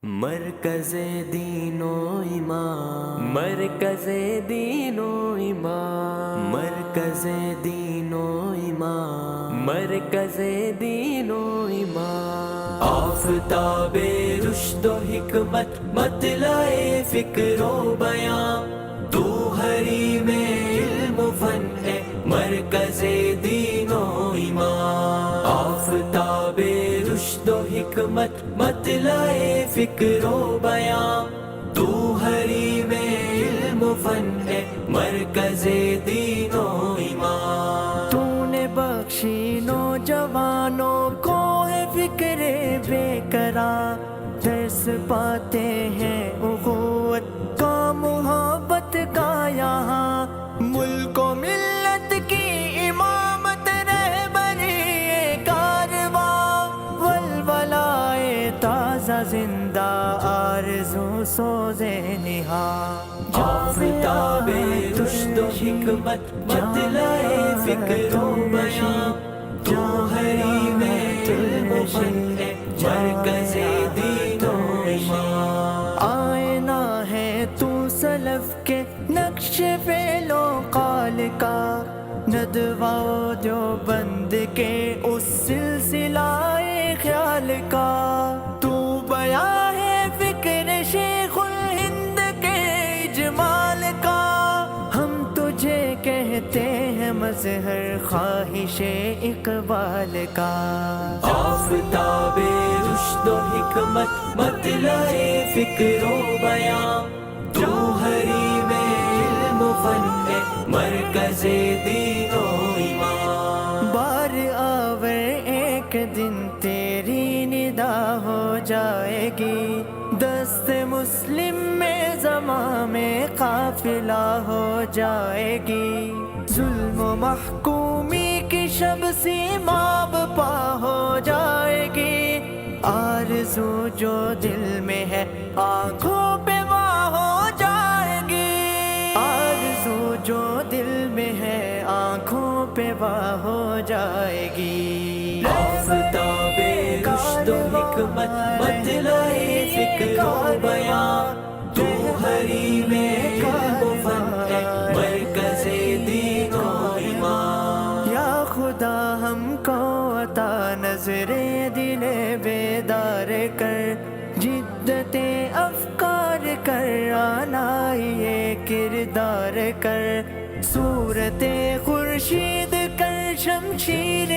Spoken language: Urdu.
مرکز دین و ایمان، مرکز دین و ایمان، مرکز دین و ایمان، مرکز دین و ایمان۔ آفتاب رشد و حکمت مطلع فکر و بیان، تو حریم علم و فن ہے مرکز دین و ایمان۔ آفتاب رشد و حکمت مطلع فکر و بیان، تو حریم علم و فن ہے مرکز دین و ایمان۔ تو نے بخشی نوجوانوں کو ہے فکر بے قرار، درس پاتے ہیں اخوت کا محبت کا یہاں، ملک و ملت کی امامت رہبری کارواں، ولولائے تازہ زندہ آرزو سوزے نہاں۔ آفتاب رشد و حکمت مطلع فکر و بیان، تو حریم علم و فن ہے مرکز دین و ایمان۔ آئینہ ہے تو سلف کے نقش فعل و قال کا، ندوہ و دیوبند کے اس سلسلہ خیال کا، تو بیان ہے فکر شیخ الہند کے اجمال کا، ہم تجھے کہتے ہیں مظہر خواہش اقبال کا۔ آفتاب رشد و حکمت مطلع فکر و بیان، تو حریم علم و فن ہے مرکز دین و ایمان۔ بار آور ایک دن تیری ندا ہو جائے گی، دست مسلم میں زماں میں قافلہ ہو جائے گی، ظلم و محکومی کی شب سیماب پا ہو جائے گی، آرزو جو دل میں ہے آنکھوں پہ واہ ہو جائے گی، آرزو جو دل میں ہے آنکھوں پہ واہ ہو جائے گی۔ آفتاب رشد و حکمت مطلع فکر و بیان، تو حریم علم و فن ہے مرکز دین و ایمان۔ یا خدا ہم کو عطا نظر دل بیدار کر، جدت افکار کر، آنائی کردار کر، صورت خورشید کر، شمشیر